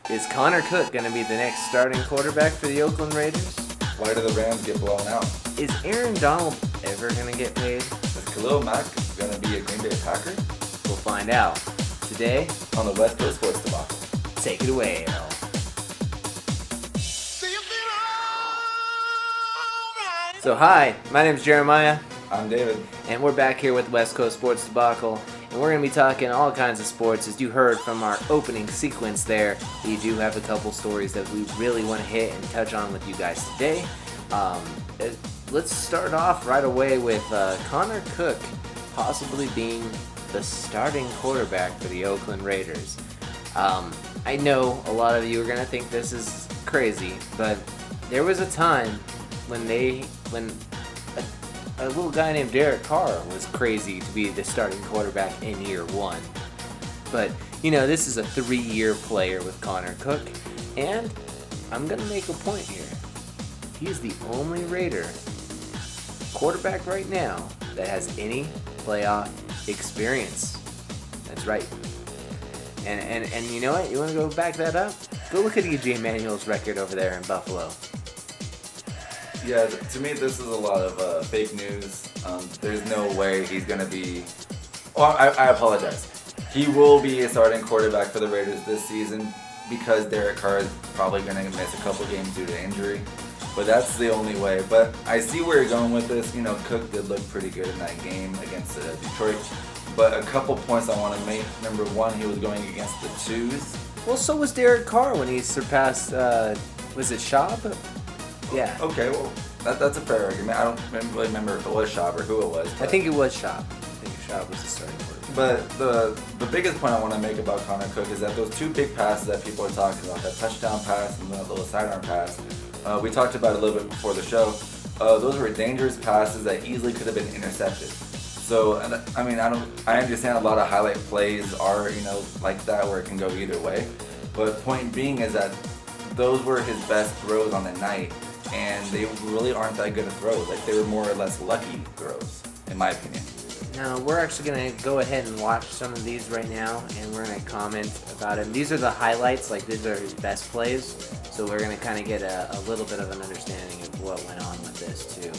Is Connor Cook going to be the next starting quarterback for the Oakland Raiders? Why do the Rams get blown out? Is Aaron Donald ever going to get paid? Is Khalil Mack going to be a Green Bay Packer? We'll find out. Today, On the West Coast Sports Debacle. take it away, Al. So hi, my name's Jeremiah, I'm David. and we're back here with West Coast Sports Debacle, and we're going to be talking all kinds of sports. As you heard from our opening sequence there, we do have a couple stories that we really want to hit and touch on with you guys today. Let's start off right away with Connor Cook possibly being the starting quarterback for the Oakland Raiders. I know a lot of you are going to think this is crazy, but there was a time when a little guy named Derek Carr was crazy to be the starting quarterback in year one. But, this is a 3-year player with Connor Cook, and I'm going to make a point here. He's the only Raider quarterback right now that has any playoff experience. That's right. And you know what? You want to go back that up? Go look at E.J. Manuel's record over there in Buffalo. Yeah, to me this is a lot of fake news. There's no way he's going to be... Well, I apologize. He will be a starting quarterback for the Raiders this season because Derek Carr is probably going to miss a couple games due to injury. But that's the only way. But I see where you're going with this. Cook did look pretty good in that game against Detroit. But a couple points I want to make. Number one, he was going against the twos. Well, so was Derek Carr when he surpassed, was it Schaub? Yeah. Okay, well, that's a fair argument. I don't really remember if it was Schaub or who it was. I think it was Schaub. I think Schaub was the starting quarterback. But the biggest point I want to make about Connor Cook is that those two big passes that people are talking about, that touchdown pass and that little sidearm pass, we talked about it a little bit before the show. Those were dangerous passes that easily could have been intercepted. So, I understand a lot of highlight plays are, like that where it can go either way. But point being is that those were his best throws on the night, and they really aren't that good of throws. Like, they were more or less lucky throws, in my opinion. Now, we're actually going to go ahead and watch some of these right now, and we're going to comment about it. These are the highlights, like these are his best plays, so we're going to kind of get a little bit of an understanding of what went on with this, too.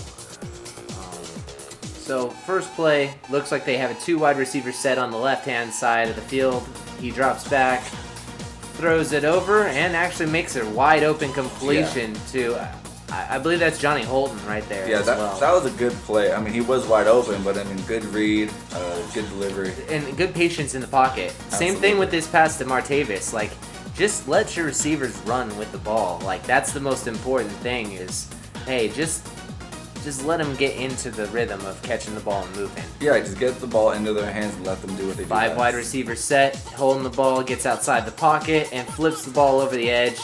So, first play, looks like they have a 2 wide receiver set on the left-hand side of the field. He drops back, throws it over, and actually makes a wide-open completion to... I believe that's Johnny Holton right there. Yeah, as that well. was a good play. He was wide open, but good read, good delivery. And good patience in the pocket. Absolutely. Same thing with this pass to Martavis. Like, just let your receivers run with the ball. Like, that's the most important thing is, hey, just let them get into the rhythm of catching the ball and moving. Yeah, just get the ball into their hands and let them do what they do. 5 wide receiver set, holding the ball, gets outside the pocket, and flips the ball over the edge.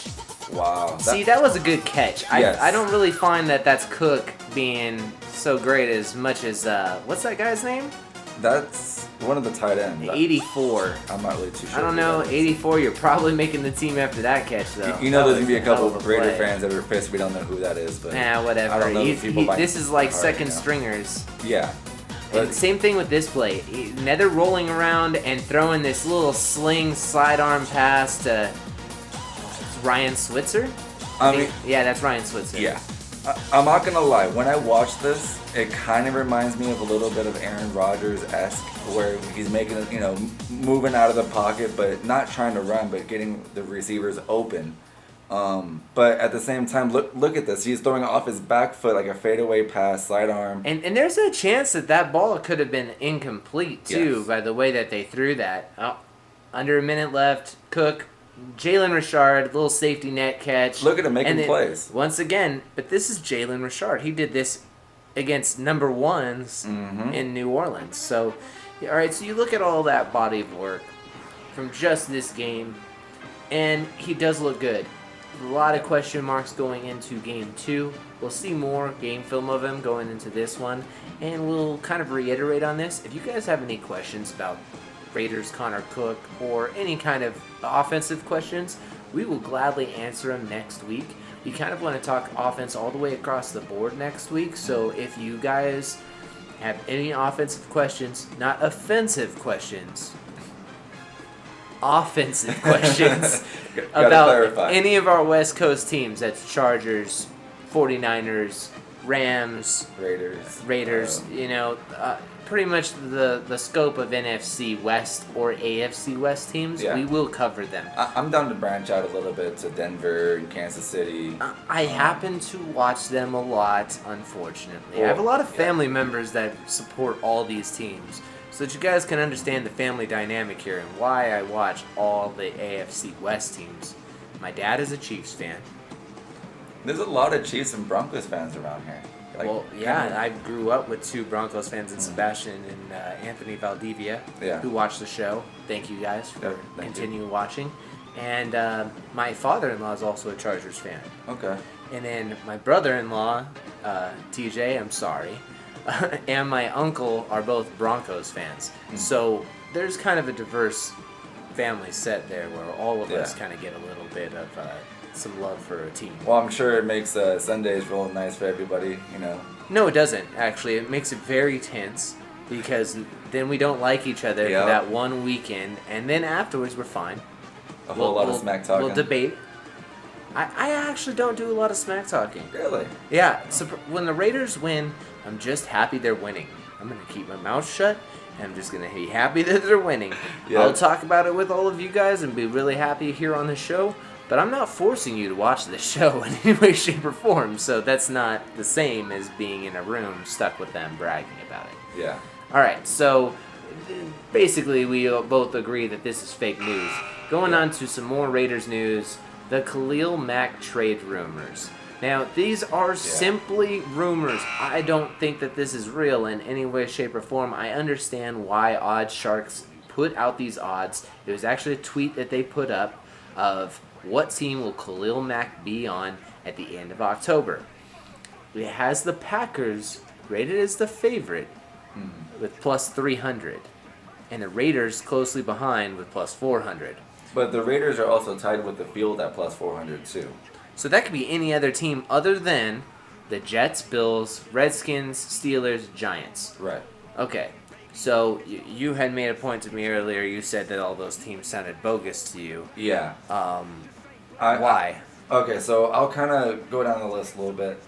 Wow. See, that was a good catch. Yes. I don't really find that's Cook being so great as much as, what's that guy's name? That's one of the tight ends. 84. I'm not really too sure. I don't know, 84, you're probably making the team after that catch, though. There's going to be a couple of Raider fans that are pissed we don't know who that is. But whatever. I don't know if people This is like second stringers. Yeah. And same thing with this play. Nether rolling around and throwing this little sling sidearm pass to Ryan Switzer? Yeah, that's Ryan Switzer. Yeah. I'm not going to lie. When I watch this, it kind of reminds me of a little bit of Aaron Rodgers-esque, where he's making, moving out of the pocket, but not trying to run, but getting the receivers open. But at the same time, look at this. He's throwing off his back foot like a fadeaway pass, sidearm. And there's a chance that ball could have been incomplete, too, Yes. by the way that they threw that. Oh, under a minute left. Cook, Jalen Richard, little safety net catch. Look at him making plays. Once again, but this is Jalen Richard. He did this against number ones in New Orleans. So, all right, so you look at all that body of work from just this game, and he does look good. A lot of question marks going into game 2. We'll see more game film of him going into this one, and we'll kind of reiterate on this. If you guys have any questions about Raiders Connor Cook or any kind of offensive questions, we will gladly answer them next week. We kind of want to talk offense all the way across the board next week, so if you guys have any offensive questions, not offensive questions, offensive questions, about clarify. any of our West Coast teams. That's Chargers, 49ers, Rams, Raiders. Pretty much the scope of NFC West or AFC West teams. Yeah. We will cover them. I'm down to branch out a little bit to Denver, Kansas City. I happen to watch them a lot, unfortunately. Well, I have a lot of family members that support all these teams. So that you guys can understand the family dynamic here and why I watch all the AFC West teams. My dad is a Chiefs fan. There's a lot of Chiefs and Broncos fans around here. I grew up with two Broncos fans in Sebastian and Anthony Valdivia, who watch the show. Thank you guys for continuing watching. And my father-in-law is also a Chargers fan. Okay. And then my brother-in-law, TJ, I'm sorry, and my uncle are both Broncos fans. So there's kind of a diverse family set there where all of us kind of get a little bit of some love for a team. Well, I'm sure it makes Sundays real nice for everybody, No, it doesn't, actually. It makes it very tense because then we don't like each other for that one weekend, and then afterwards we're fine. A whole lot of smack talking. We'll debate. I actually don't do a lot of smack talking. Really? Yeah. So when the Raiders win, I'm just happy they're winning. I'm going to keep my mouth shut, and I'm just going to be happy that they're winning. Yeah. I'll talk about it with all of you guys and be really happy here on the show, but I'm not forcing you to watch this show in any way, shape, or form, so that's not the same as being in a room stuck with them bragging about it. Yeah. All right, so basically we both agree that this is fake news. Going on to some more Raiders news, the Khalil Mack trade rumors. Now, these are simply rumors. I don't think that this is real in any way, shape, or form. I understand why Odd Sharks put out these odds. It was actually a tweet that they put up of what team will Khalil Mack be on at the end of October. It has the Packers rated as the favorite with plus 300, and the Raiders closely behind with plus 400. But the Raiders are also tied with the field at plus 400 too. So that could be any other team other than the Jets, Bills, Redskins, Steelers, Giants. Right. Okay. So you had made a point to me earlier. You said that all those teams sounded bogus to you. Yeah. Why? Okay, so I'll kind of go down the list a little bit.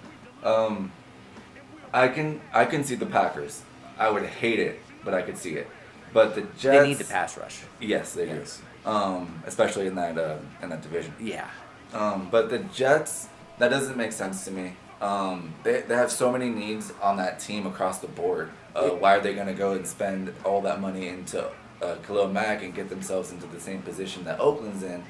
I can see the Packers. I would hate it, but I could see it. But the Jets. They need the pass rush. Yes, they do. Especially in that division. Yeah. But the Jets, that doesn't make sense to me. They have so many needs on that team across the board. Why are they going to go and spend all that money into Khalil Mack and get themselves into the same position that Oakland's in,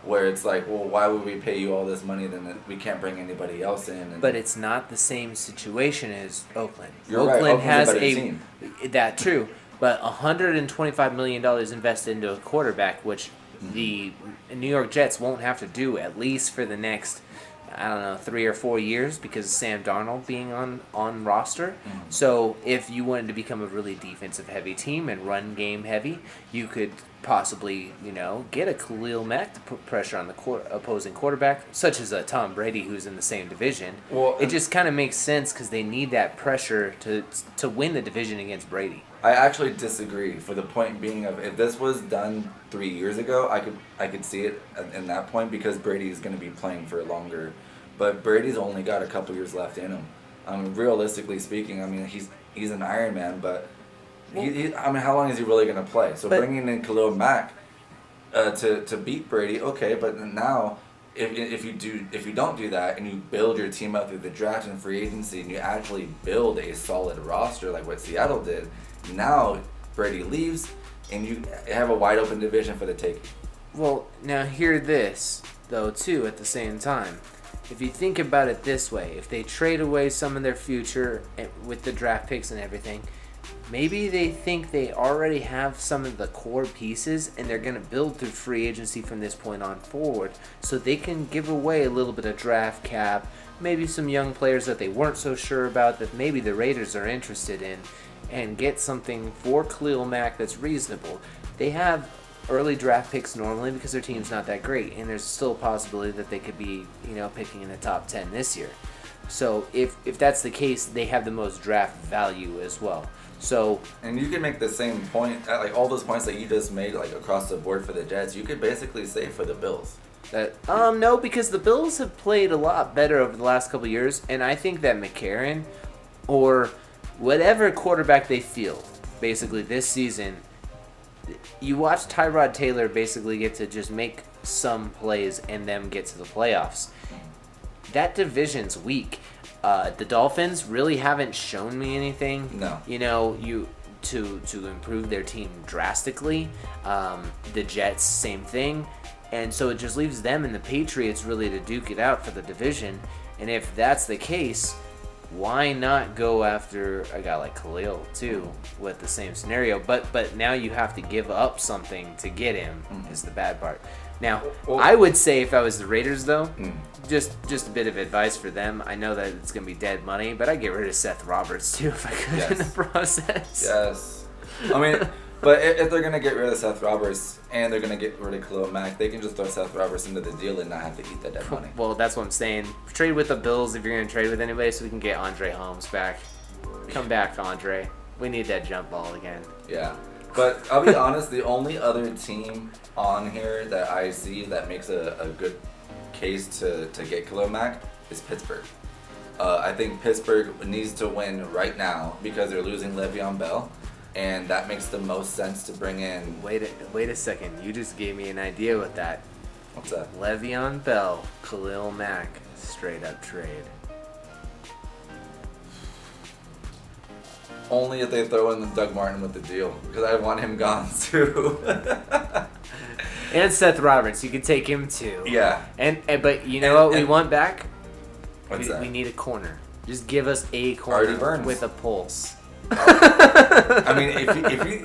where it's like, well, why would we pay you all this money then we can't bring anybody else in? But it's not the same situation as Oakland. You're right. Oakland's has a better team. That true, but $125 million invested into a quarterback, which the New York Jets won't have to do at least for the next, 3 or 4 years because of Sam Darnold being on roster. So if you wanted to become a really defensive heavy team and run game heavy, you could possibly, get a Khalil Mack to put pressure on the opposing quarterback, such as a Tom Brady who's in the same division. Well, it just kind of makes sense because they need that pressure to win the division against Brady. I actually disagree for the point being of if this was done 3 years ago, I could see it in that point because Brady is going to be playing for longer. But Brady's only got a couple years left in him. Realistically speaking, he's an Iron Man, but how long is he really going to play? So bringing in Khalil Mack to beat Brady, okay, but now if you don't do that and you build your team up through the draft and free agency and you actually build a solid roster like what Seattle did, now Brady leaves and you have a wide open division for the taking. Well, now hear this though too at the same time. If you think about it this way, if they trade away some of their future with the draft picks and everything, maybe they think they already have some of the core pieces and they're going to build through free agency from this point on forward so they can give away a little bit of draft cap, maybe some young players that they weren't so sure about that maybe the Raiders are interested in, and get something for Khalil Mack that's reasonable. They have early draft picks normally because their team's not that great, and there's still a possibility that they could be, picking in the top 10 this year. So if that's the case, they have the most draft value as well. So, and you can make the same point, like all those points that you just made, like across the board for the Jets. You could basically say for the Bills. No, because the Bills have played a lot better over the last couple of years, and I think that McCarron or whatever quarterback they field, basically this season, you watch Tyrod Taylor basically get to just make some plays and them get to the playoffs. That division's weak. The Dolphins really haven't shown me anything. No. To improve their team drastically. The Jets, same thing. And so it just leaves them and the Patriots really to duke it out for the division. And if that's the case, why not go after a guy like Khalil too with the same scenario? But now you have to give up something to get him is the bad part. Now, I would say if I was the Raiders though, just a bit of advice for them. I know that it's going to be dead money, but I'd get rid of Seth Roberts too if I could in the process. Yes. I mean, but if they're going to get rid of Seth Roberts and they're going to get rid of Khalil Mack, they can just throw Seth Roberts into the deal and not have to eat that dead money. Well, that's what I'm saying. Trade with the Bills if you're going to trade with anybody so we can get Andre Holmes back. Come back, Andre. We need that jump ball again. Yeah. But I'll be honest, the only other team on here that I see that makes a good case to get Khalil Mack is Pittsburgh. I think Pittsburgh needs to win right now because they're losing Le'Veon Bell. And that makes the most sense to bring in. Wait a second. You just gave me an idea with that. What's that? Le'Veon Bell, Khalil Mack, straight up trade. Only if they throw in the Doug Martin with the deal, because I want him gone too. And Seth Roberts, you can take him too. Yeah. But you know what we want back? What's that? We need a corner. Just give us a corner with a pulse. I mean,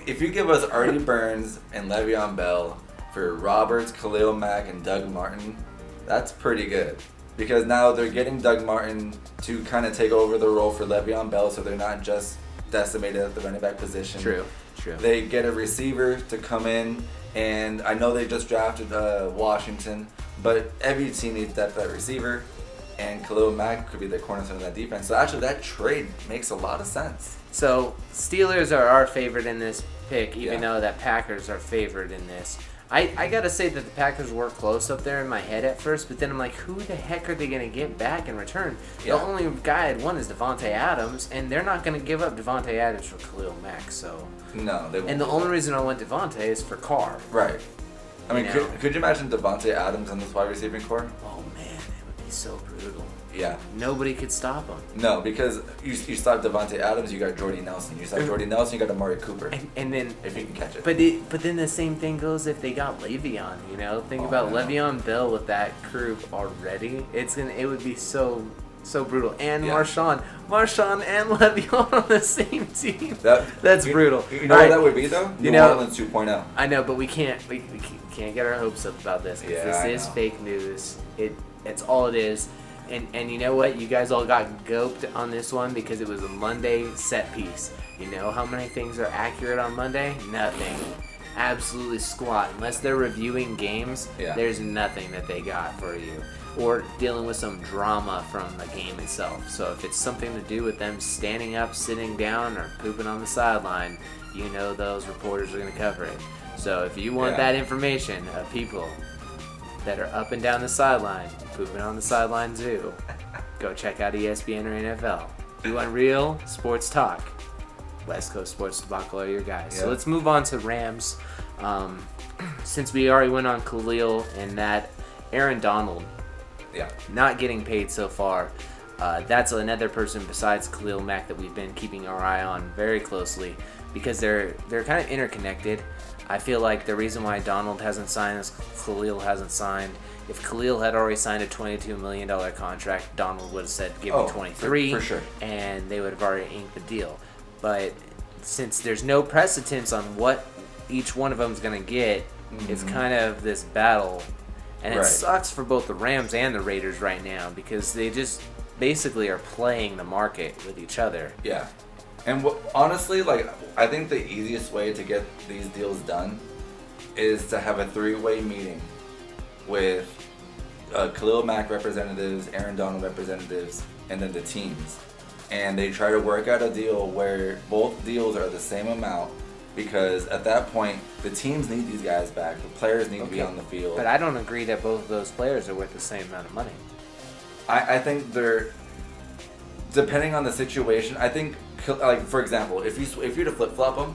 if you give us Artie Burns and Le'Veon Bell for Roberts, Khalil Mack, and Doug Martin, that's pretty good. Because now they're getting Doug Martin to kind of take over the role for Le'Veon Bell, so they're not just decimated at the running back position. True. They get a receiver to come in, and I know they just drafted Washington, but every team needs that receiver, and Khalil Mack could be the cornerstone of that defense. So actually, that trade makes a lot of sense. So Steelers are our favorite in this pick, even though that Packers are favored in this. I gotta say that the Packers were close up there in my head at first, but then I'm like, who the heck are they gonna get back in return? Yeah. The only guy I'd want is Devontae Adams, and they're not gonna give up Devontae Adams for Khalil Mack. So no, they won't. And the only reason I want Devontae is for Carr. Right. I mean, could you imagine Devontae Adams on this wide receiving core? Oh man, it would be so brutal. Yeah. Nobody could stop him. No, because you stop Devontae Adams, you got Jordy Nelson. You stop Jordy Nelson, you got Amari Cooper. And then if you can catch it. But then the same thing goes if they got Le'Veon. Think about Le'Veon Bell with that group already. It would be so brutal. And Marshawn and Le'Veon on the same team. That's brutal. You know what that would be though? New Orleans 2.0. I know, but we can't get our hopes up about this because this is fake news. It's all it is. And you know what? You guys all got goped on this one because it was a Monday set piece. You know how many things are accurate on Monday? Nothing. Absolutely squat. Unless they're reviewing games, there's nothing that they got for you. Or dealing with some drama from the game itself. So if it's something to do with them standing up, sitting down, or pooping on the sideline, you know those reporters are going to cover it. So if you want that information of people that are up and down the sideline, pooping on the sideline too, go check out ESPN or NFL. If you want real sports talk, West Coast Sports Debacle are your guys. So let's move on to Rams. Since we already went on Khalil and that Aaron Donald, not getting paid so far. That's another person besides Khalil Mack that we've been keeping our eye on very closely because they're kind of interconnected. I feel like the reason why Donald hasn't signed is Khalil hasn't signed. If Khalil had already signed a $22 million contract, Donald would have said, give me 23, for sure. And they would have already inked the deal. But since there's no precedence on what each one of them is going to get, it's kind of this battle. And it sucks for both the Rams and the Raiders right now because they just basically are playing the market with each other. Yeah. And honestly, I think the easiest way to get these deals done is to have a three-way meeting with Khalil Mack representatives, Aaron Donald representatives, and then the teams. And they try to work out a deal where both deals are the same amount, because at that point, the teams need these guys back. The players need to be on the field. But I don't agree that both of those players are worth the same amount of money. I think they're, depending on the situation, I think, like, for example, if you to flip-flop them,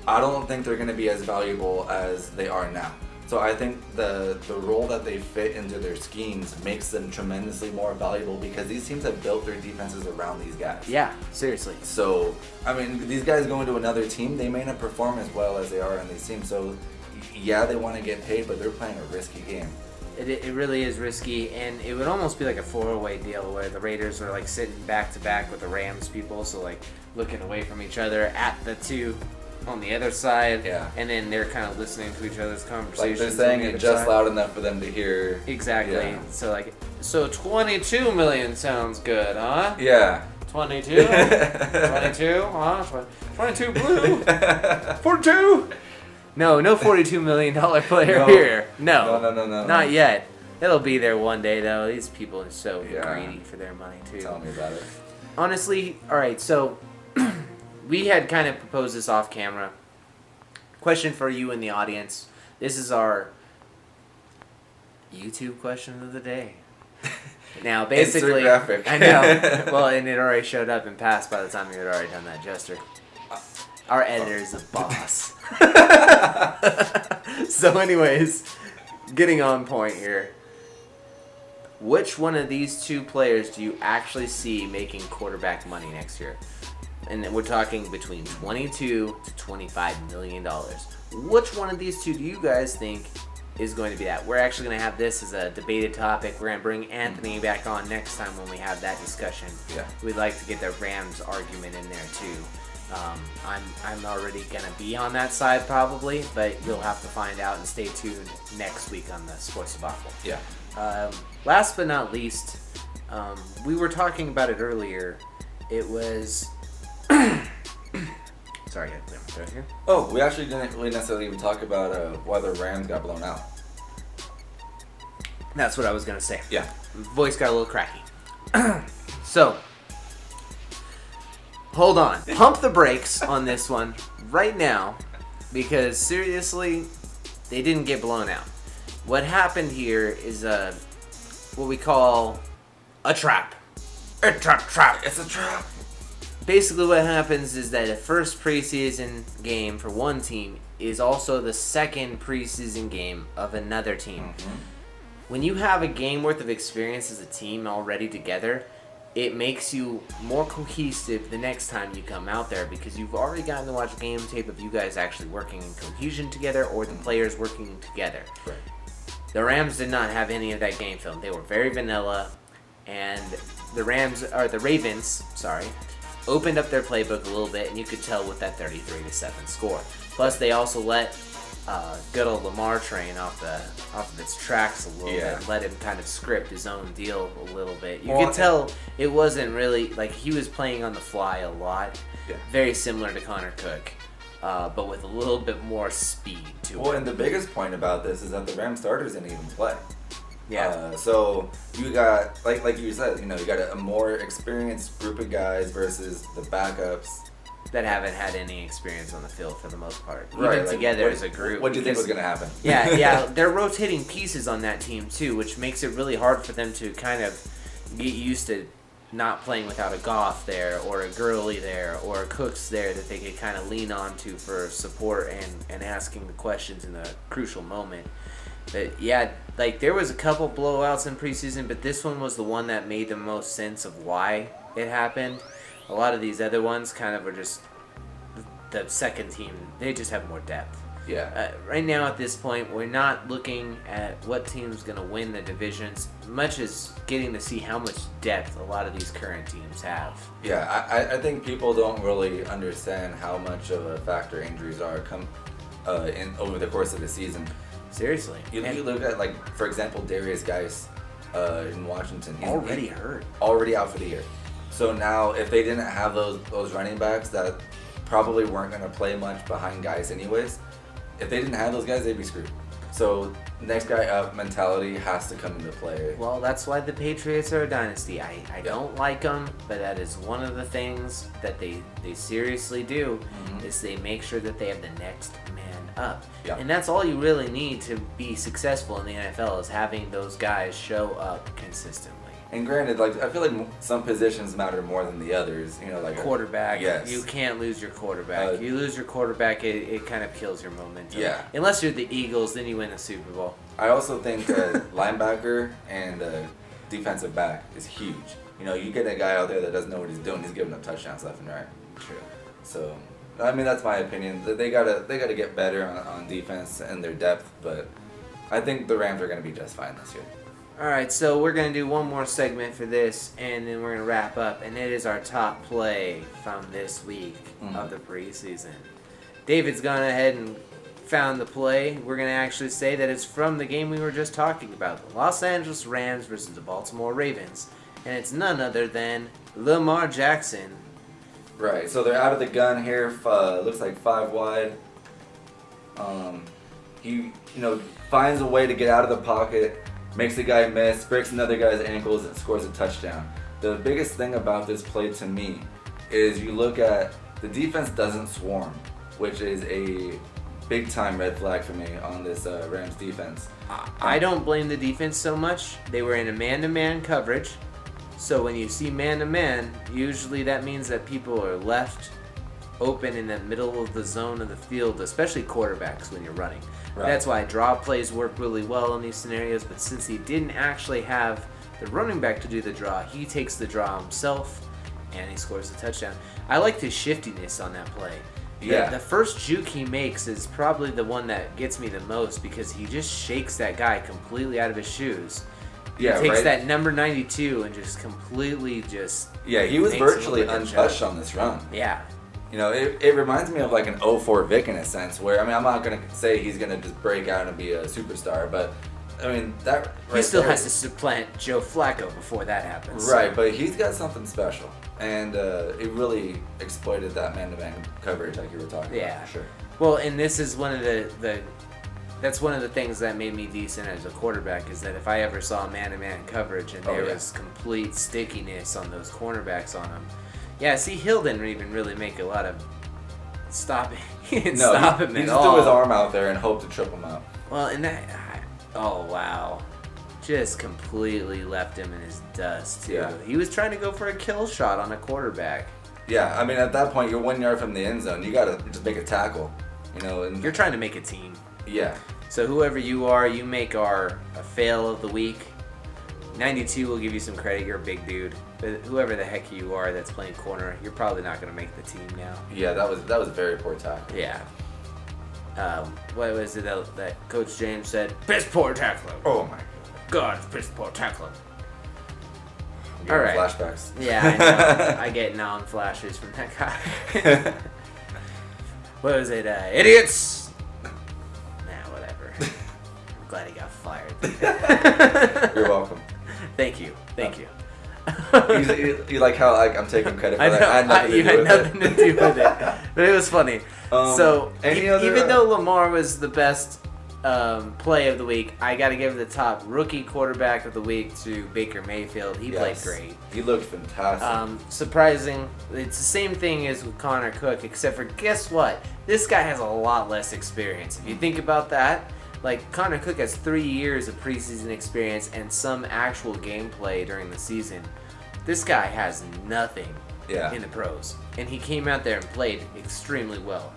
I don't think they're going to be as valuable as they are now. So I think the role that they fit into their schemes makes them tremendously more valuable because these teams have built their defenses around these guys. Yeah, seriously. So, I mean, these guys go into another team, they may not perform as well as they are on these teams. So, yeah, they want to get paid, but they're playing a risky game. It really is risky, and it would almost be like a four-way deal where the Raiders are like sitting back-to-back with the Rams people, so like looking away from each other at the two on the other side, and then they're kind of listening to each other's conversations. Like they're saying it just loud enough for them to hear. Exactly. Yeah. So 22 million sounds good, huh? Yeah. 22? 22, huh? 22 blue? 42? No $42 million player here. No. Not yet. It'll be there one day, though. These people are so greedy for their money, too. Tell me about it. Honestly, all right, so we had kind of proposed this off camera. Question for you in the audience. This is our YouTube question of the day. Now, basically, graphic. I know. Well, and it already showed up and passed by the time you had already done that gesture. Our editor's a boss. So, anyways, getting on point here. Which one of these two players do you actually see making quarterback money next year? And we're talking between $22 to $25 million. Which one of these two do you guys think is going to be that? We're actually going to have this as a debated topic. We're going to bring Anthony back on next time when we have that discussion. Yeah. We'd like to get the Rams argument in there too. I'm already going to be on that side probably, but you'll have to find out and stay tuned next week on the Sports Debacle. Yeah. Last but not least, we were talking about it earlier. It was... Sorry, I got to clear my throat here. Oh, we actually didn't really necessarily even talk about why the Rams got blown out. That's what I was going to say. Yeah. Voice got a little cracky. So, hold on. Pump the brakes on this one right now because seriously, they didn't get blown out. What happened here is what we call a trap. A trap. It's a trap. Basically what happens is that the first preseason game for one team is also the second preseason game of another team. Mm-hmm. When you have a game worth of experience as a team already together, it makes you more cohesive the next time you come out there because you've already gotten to watch game tape of you guys actually working in cohesion together or the players working together. Right. The Rams did not have any of that game film. They were very vanilla, and the Ravens, opened up their playbook a little bit, and you could tell with that 33-7 score. Plus, they also let good old Lamar train off of its tracks a little bit, and let him kind of script his own deal a little bit. You could tell it wasn't really like he was playing on the fly a lot. Yeah. Very similar to Connor Cook, but with a little bit more speed to it. Well, and the biggest point about this is that the Rams starters didn't even play. Yeah. So you got, like you said, you got a more experienced group of guys versus the backups that haven't had any experience on the field for the most part. Right, Even together as a group. What do you think was going to happen? Yeah, they're rotating pieces on that team too, which makes it really hard for them to kind of get used to not playing without a Goff there or a Gurley there or a Cooks there that they could kind of lean on to for support and asking the questions in a crucial moment. But yeah, like there was a couple blowouts in preseason, but this one was the one that made the most sense of why it happened. A lot of these other ones kind of are just the second team. They just have more depth. Yeah. Right now at this point, we're not looking at what team's going to win the divisions as much as getting to see how much depth a lot of these current teams have. Yeah, I think people don't really understand how much of a factor injuries are over the course of the season. Seriously. You look at, like, for example, Darius Geis in Washington. He's already hurt. Already out for the year. So now, if they didn't have those running backs that probably weren't going to play much behind guys anyways, if they didn't have those guys, they'd be screwed. So next guy up mentality has to come into play. Well, that's why the Patriots are a dynasty. I don't like them, but that is one of the things that they seriously do, is they make sure that they have the next man up. Yeah. And that's all you really need to be successful in the NFL, is having those guys show up consistently. And granted, like, I feel like some positions matter more than the others. You know, like quarterback. Yes. You can't lose your quarterback. You lose your quarterback, it kind of kills your momentum. Yeah. Unless you're the Eagles, then you win the Super Bowl. I also think linebacker and defensive back is huge. You know, you get a guy out there that doesn't know what he's doing, he's giving up touchdowns left and right. True. So, I mean, that's my opinion. They gotta get better on defense and their depth, but I think the Rams are gonna be just fine this year. All right, so we're going to do one more segment for this, and then we're going to wrap up, and it is our top play from this week of the preseason. David's gone ahead and found the play. We're going to actually say that it's from the game we were just talking about, the Los Angeles Rams versus the Baltimore Ravens, and it's none other than Lamar Jackson. Right, so they're out of the gun here, looks like 5 wide. He, finds a way to get out of the pocket, makes the guy miss, breaks another guy's ankles, and scores a touchdown. The biggest thing about this play to me is you look at the defense doesn't swarm, which is a big time red flag for me on this Rams defense. I don't blame the defense so much. They were in a man-to-man coverage, so when you see man-to-man, usually that means that people are left open in the middle of the zone of the field, especially quarterbacks when you're running. Right. That's why draw plays work really well in these scenarios, but since he didn't actually have the running back to do the draw, he takes the draw himself, and he scores a touchdown. I like the shiftiness on that play. Yeah. The first juke he makes is probably the one that gets me the most, because he just shakes that guy completely out of his shoes. Yeah, he takes right? that number 92 and just completely just... Yeah, he was virtually untouched on this run. Yeah. It reminds me of like an 04 Vic in a sense, where, I'm not going to say he's going to just break out and be a superstar, but, that... He still has to supplant Joe Flacco before that happens. Right, but he's got something special, and it really exploited that man-to-man coverage like you were talking about, for sure. Well, and this is one of that's one of the things that made me decent as a quarterback, is that if I ever saw man-to-man coverage and there was complete stickiness on those cornerbacks on him. Yeah, see, Hill didn't even really make a lot of stopping. He didn't stop him at all. He just threw his arm out there and hoped to trip him up. Well, and that... Oh, wow. Just completely left him in his dust, too. Yeah. He was trying to go for a kill shot on a quarterback. Yeah, at that point, you're 1 yard from the end zone. You got to just make a tackle, And you're trying to make a team. Yeah. So whoever you are, you make a fail of the week. 92 will give you some credit. You're a big dude. But whoever the heck you are that's playing corner, you're probably not going to make the team now. Yeah, that was a very poor tackle. Yeah. What was it that Coach James said? Piss poor tackler. Oh my God, piss poor tackler. All right. Flashbacks. Yeah, I know. I get non-flashes from that guy. What was it? Idiots. Nah, whatever. I'm glad he got fired. You're welcome. Thank you. You like how I'm taking credit for that? I had nothing you had nothing to do with it, but it was funny. So even though Lamar was the best play of the week, I got to give the top rookie quarterback of the week to Baker Mayfield. He played great. He looked fantastic. Surprising. It's the same thing as with Connor Cook, except for guess what? This guy has a lot less experience. If you think about that. Like, Connor Cook has 3 years of preseason experience and some actual gameplay during the season. This guy has nothing in the pros. And he came out there and played extremely well.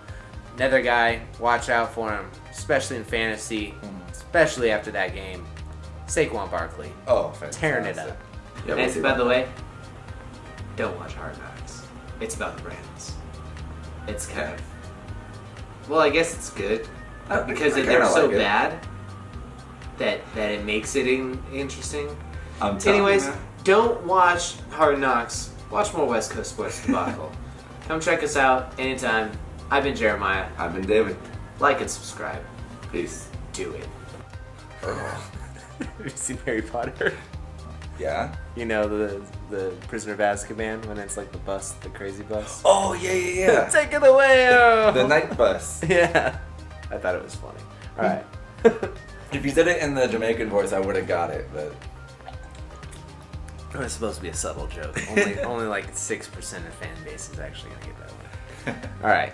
Another guy, watch out for him, especially in fantasy, especially after that game. Saquon Barkley. Oh, fantastic. Tearing it up. Yeah, and by the way, don't watch Hard Knocks. It's about the Rams. It's kind of... Well, I guess it's good. Because they're so bad that it makes it interesting. Anyways, don't watch Hard Knocks. Watch more West Coast Sports Debacle. Come check us out anytime. I've been Jeremiah. I've been David. Like and subscribe. Peace. Do it. Have you seen Harry Potter? Yeah. You know the Prisoner of Azkaban, when it's like the bus, the crazy bus? Oh, yeah. Take it away! The night bus. Yeah. I thought it was funny. All right. If you said it in the Jamaican voice, I would have got it, but... It was supposed to be a subtle joke. Only like 6% of fan base is actually going to get that one. All right.